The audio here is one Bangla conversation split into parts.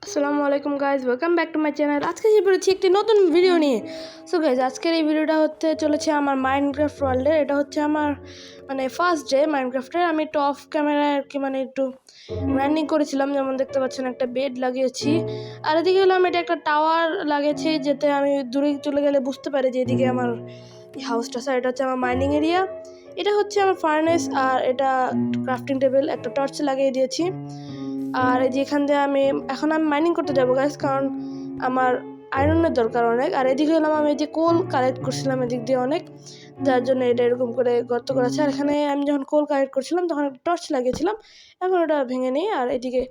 আসসালামু আলাইকুম guys, welcome back to my channel. আজকে যে বেরোচ্ছি একটি নতুন ভিডিও নিয়ে। সো গাইজ, আজকের এই ভিডিওটা হতে চলেছে আমার মাইনক্রাফট ওয়ার্ল্ডের। এটা হচ্ছে আমার ফার্স্ট ডে মাইনক্রাফটের। আমি একটু অফ ক্যামেরায় আর কি একটু রানিং করেছিলাম, যেমন দেখতে পাচ্ছেন একটা বেড লাগিয়েছি। আর এদিকে হলো আমি এটা একটা টাওয়ার লাগিয়েছি, যাতে আমি দূরে চলে গেলে বুঝতে পারি যে এদিকে আমার হাউসটা আছে। এটা হচ্ছে আমার মাইনিং এরিয়া, এটা হচ্ছে আমার ফার্নেস, আর এটা ক্রাফটিং টেবিল, একটা টর্চ লাগিয়ে দিয়েছি। আর এই যে এখান দিয়ে এখন আমি মাইনিং করতে যাবো গাইস, কারণ আমার আয়রনের দরকার অনেক। আর এদিকে হলাম আমি যে কোল কালেক্ট করছিলাম এদিক দিয়ে অনেক, যার জন্য এটা এরকম করে গর্ত করেছে। আর এখানে আমি যখন কোল কালেক্ট করছিলাম তখন একটা টর্চ লাগিয়েছিলাম, এখন ওটা ভেঙে নিই আর এদিকে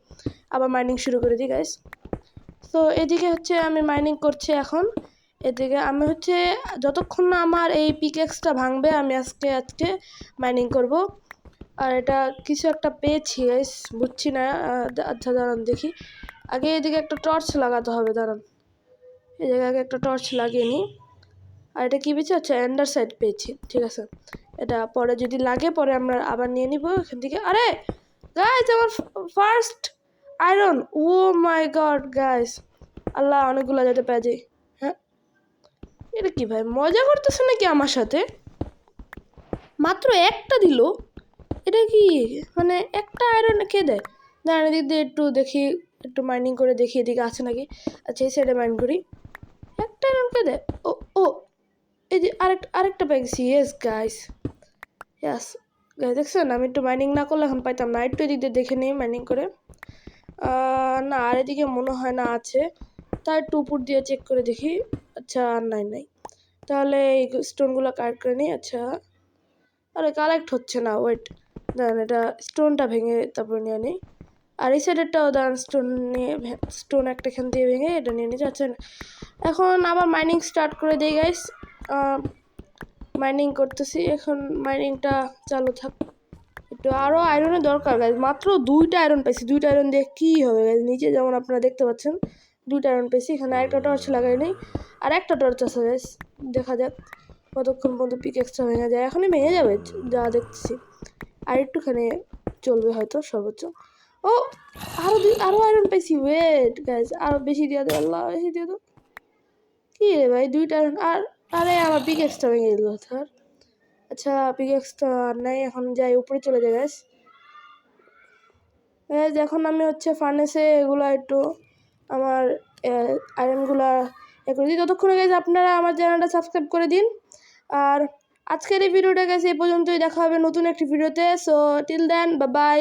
আবার মাইনিং শুরু করে দিই গাইস। তো এদিকে হচ্ছে আমি মাইনিং করছি এখন। এদিকে আমি হচ্ছে যতক্ষণ না আমার এই পিকেক্সটা ভাঙবে আমি আজকে মাইনিং করব। আর এটা কিছু একটা পেয়েছি গাইস, বুঝছি না। আচ্ছা দাঁড়ান দেখি, আগে এদিকে একটা টর্চ লাগাতে হবে, দাঁড়ান। এই জায়গায় আগে একটা টর্চ লাগিয়ে নিই। আর এটা কী পেয়েছি? আচ্ছা, অ্যান্ডার সাইড পেয়েছি, ঠিক আছে। এটা পরে যদি লাগে পরে আমরা আবার নিয়ে নিব এখান থেকে। আরে গাইস, আমার ফার্স্ট আয়রন! ও মাই গড গাইস, আল্লাহ, অনেকগুলো যাতে পেয়ে যাই। হ্যাঁ, এটা কি ভাই, মজা করতেছে নাকি আমার সাথে? মাত্র একটা দিল, এটা কি একটা আয়রন কে দেয়? দাঁড়ান এদিক দিয়ে একটু দেখি, একটু মাইনিং করে দেখি এদিকে আছে নাকি। আচ্ছা, এই সাইডে মাইন করি। একটা আয়রন কে দেয়? ও ও, এই যে আরেকটা পেয়েছি। ইয়েস গাইস, ইয়াস গাইস, দেখছেন আমি একটু মাইনিং না করলে এখন পাইতাম না। একটু এদিক দিয়ে দেখে নিই মাইনিং করে। না, আর এদিকে মনে হয় না আছে, তাই একটু উপর দিয়ে চেক করে দেখি। আচ্ছা, আর নাই, তাহলে এই স্টোনগুলো কালেক্ট করে নিই। আচ্ছা, আরে কালেক্ট হচ্ছে না, ওয়েট, দাঁড়ান এটা স্টোনটা ভেঙে তারপর নিয়ে নিই। আর এই সাইডেরটাও দাঁড়ান, স্টোন একটা এখান দিয়ে ভেঙে এটা নিয়ে নিয়ে যাচ্ছেন। এখন আবার মাইনিং স্টার্ট করে দিই গাইস। মাইনিং করতেছি এখন, মাইনিংটা চালু থাক। একটু আরও আয়রনের দরকার গাইস, মাত্র 2টা আয়রন পাইছি। 2টা আয়রন দিয়ে কী হবে গাইস? নিচে যেমন আপনারা দেখতে পাচ্ছেন 2টা আয়রন পেয়েছি। এখানে আরেকটা টর্চ লাগাই নেই, আর একটা টর্চ আছে গাইস, দেখা যাক কতক্ষণ পর্যন্ত পিক এক্সট্রা ভেঙে যায়। এখনই ভেঙে যাবে যা দেখছি, আর একটুখানি চলবে হয়তো সর্বোচ্চ। ও, আরো আয়রন পাইছি। ওয়েট গাইস, আরো বেশি দিয়ে দে, আল্লাহ বেশি দিয়ে দো। কি রে ভাই, 2টা আয়রন আর, আরে আমার পিক এক্সট্রা ভেঙে দিল স্যার। আচ্ছা, পিক এক্সট্রা নাই, এখন যাই উপরে চলে যাই গাইস। এখন আমি হচ্ছে ফার্নেসে এগুলো একটু আমার আয়রনগুলা করে দিই। ততক্ষণে গাইস আপনারা আমার চ্যানেলটা সাবস্ক্রাইব করে দিন। আর আজকের এই ভিডিওটা গেছে এই পর্যন্তই, দেখা হবে নতুন একটি ভিডিওতে। So till then, bye.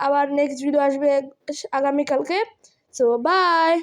আবার নেক্সট ভিডিও আসবে আগামীকালকে। So by.